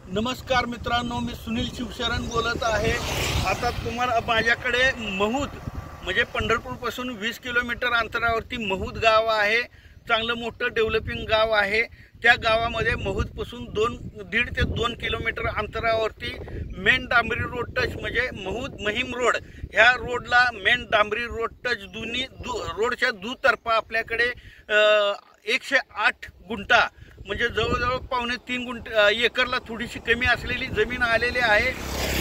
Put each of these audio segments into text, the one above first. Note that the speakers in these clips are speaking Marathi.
नमस्कार मित्रांनो, मी सुनील शिवशरण बोलत आहे। आता तुम्हाला माझ्याकडे महूद म्हणजे पंढरपूरपासून 20 किलोमीटर अंतरावरती महूद गाव आहे। चांगलं मोठं डेव्हलपिंग गाव आहे। त्या गावामध्ये महूदपासून 1.5 ते 2 किलोमीटर अंतरावरती मेन डांबरी रोड टच म्हणजे महूद महिम रोड, ह्या रोडला मेन डांबरी रोड टच दोन्ही रोडच्या दुतर्फा आपल्याकडे 108 गुंठा म्हणजे जवळजवळ 2.5-3 एकरला थोडीशी कमी असलेली जमीन आलेली आहे।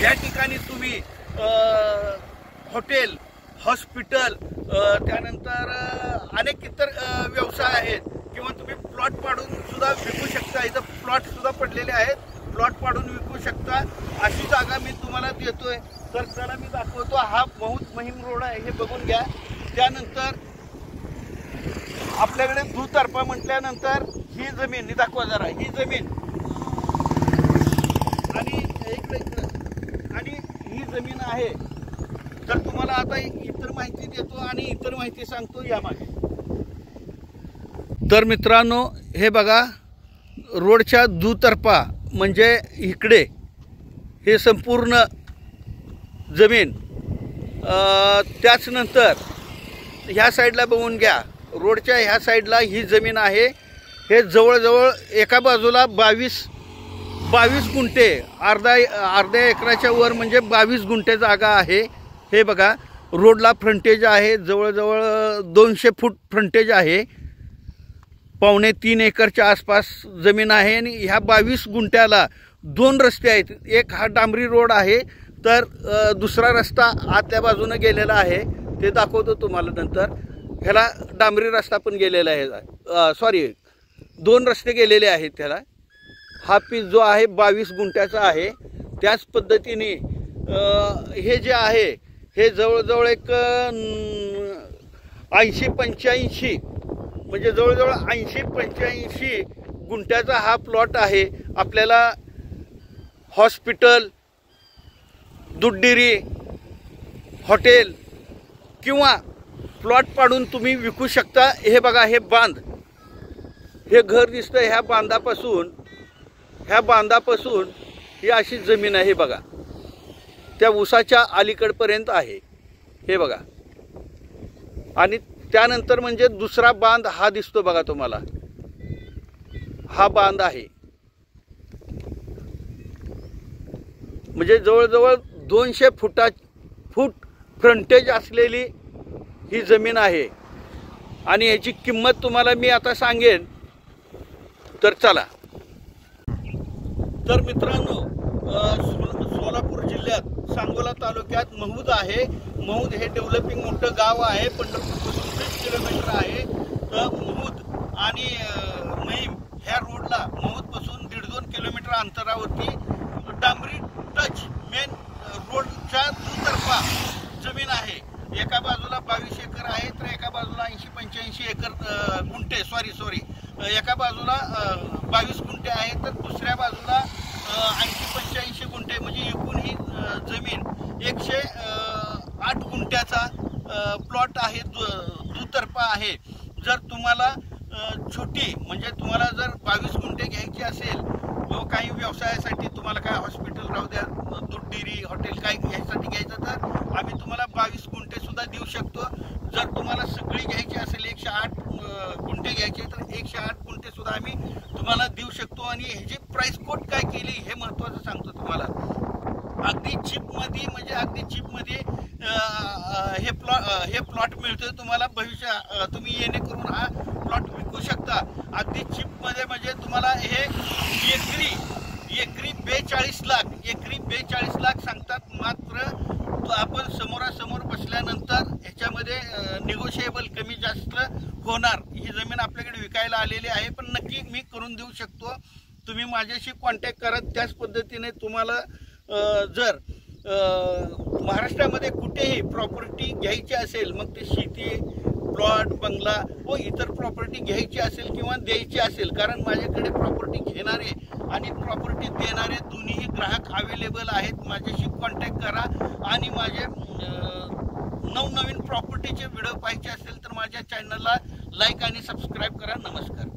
या ठिकाणी तुम्ही हॉटेल, हॉस्पिटल, त्यानंतर अनेक इतर व्यवसाय आहेत किंवा तुम्ही प्लॉट पाडून सुद्धा विकू शकता। इथं प्लॉट सुद्धा पडलेले आहेत, प्लॉट पाडून विकू शकता। अशी जागा मी तुम्हाला देतोय। तर चला मी दाखवतो। हा महूद महिम रोड आहे, हे बघून घ्या। त्यानंतर आपल्याकडे दुतर्फा म्हटल्यानंतर ही जमीन दाखवा जरा, ही जमीन आणि आणि ही जमीन आहे। तर तुम्हाला आता इतर माहिती देतो आणि इतर माहिती सांगतो यामागे। तर मित्रांनो, हे बघा, रोडच्या दुतर्फा म्हणजे इकडे हे संपूर्ण जमीन, त्याच नंतर ह्या साईडला बघून घ्या, रोडच्या ह्या साईडला ही जमीन आहे। हे जवळजवळ एका बाजूला 22 गुंठे, अर्ध्या एकराच्या वर म्हणजे 22 गुंठे जागा आहे। हे बघा, रोडला फ्रंटेज आहे, जवळजवळ 200 फूट फ्रंटेज आहे। 2.5-3 एकरच्या आसपास जमीन आहे आणि ह्या 22 गुंठ्याला 2 रस्ते आहेत। एक हा डांबरी रोड आहे, तर दुसरा रस्ता आतल्या बाजूने गेलेला आहे, ते दाखवतो तुम्हाला नंतर। ह्याला डांबरी रस्ता पण गेलेला आहे, सॉरी 2 रस्ते गेलेले आहेत त्याला। हा पीस जो आहे 22 गुंठ्याचा आहे। त्याच पद्धतीने हे जे आहे हे जवळजवळ एक 80-85 म्हणजे जवळजवळ 80-85 गुंठ्याचा हा प्लॉट आहे। आपल्याला हॉस्पिटल, दूध डेअरी, हॉटेल किंवा प्लॉट पाडून तुम्ही विकू शकता। हे बघा, हे बांध, हे घर दिसतं, ह्या बांधापासून ही अशी जमीन आहे बघा, त्या उसाच्या अलीकडपर्यंत आहे, हे बघा। आणि त्यानंतर म्हणजे दुसरा बांध हा दिसतो बघा तुम्हाला, हा बांध आहे। म्हणजे जवळजवळ 200 फूट फ्रंटेज असलेली ही जमीन आहे आणि याची किंमत तुम्हाला मी आता सांगेन। तर चला। तर मित्रांनो, सोलापूर जिल्ह्यात सांगोला तालुक्यात महूद आहे। महूद हे डेव्हलपिंग मोठं गाव आहे, पंढरपूरपासून 20 किलोमीटर आहे। तर महूद आणि महिम ह्या रोडला महूदपासून 1.5-2 किलोमीटर अंतरावरती डांबरी टच मेन रोडच्या दुतर्फा जमीन आहे। एका बाजूला 22 एकर आहे, तर एका बाजूला 80-85 एकर गुंठे, सॉरी एका बाजूला 22 गुंठे आहे, तर दुसऱ्या बाजूला 80-85 गुंठे म्हणजे एकूण ही जमीन 108 गुंठ्याचा प्लॉट आहे, दुतर्फा आहे। जर तुम्हाला छोटी म्हणजे तुम्हाला जर 22 गुंठे घ्यायची असेल, काही व्यवसायासाठी तुम्हाला काय हॉस्पिटल राहू द्या, दूध डेअरी, हॉटेल काय यासाठी घ्यायचं, तर आम्ही तुम्हाला 22 गुंठे सुद्धा देऊ शकतो। जर तुम्हाला सगळी घ्यायची असेल, 108 गुंठे घ्यायचे, तर 108 गुंठे सुद्धा आम्ही तुम्हाला देऊ शकतो। आणि ह्याची प्राइस कोट काय केली हे महत्त्वाचं सांगतो तुम्हाला। अगदी चीपमध्ये म्हणजे अगदी चीपमध्ये हे प्लॉट मिळतोय तुम्हाला। भविष्य तुम्ही येणे करून हा प्लॉट विकू शकता अगदी चीपमध्ये। म्हणजे तुम्हाला हे एकरी 42 लाख सांगतात। मात्र आपण समोरासमोर बसल्यानंतर ह्याच्यामध्ये निगोशिएबल कमी जास्त होणार। ही जमीन आपल्याकडे विकायला आलेली आहे, पण नक्की मी करून देऊ शकतो। तुम्ही माझ्याशी कॉन्टॅक्ट करा। त्याच पद्धतीने तुम्हाला जर महाराष्ट्रामध्ये कुठेही प्रॉपर्टी घ्यायची असेल, मग ते शेती, प्लॉट, बंगला व इतर प्रॉपर्टी घ्यायची असेल किंवा द्यायची असेल, कारण माझ्याकडे प्रॉपर्टी घेणारे आणि प्रॉपर्टी देणारे दोन्ही ग्राहक अवेलेबल आहेत। माझ्याशी कॉन्टॅक्ट करा आणि माझे नवनवीन प्रॉपर्टीचे व्हिडिओ पाहायचे असेल तर माझ्या चॅनलला लाईक आणि सबस्क्राईब करा। नमस्कार।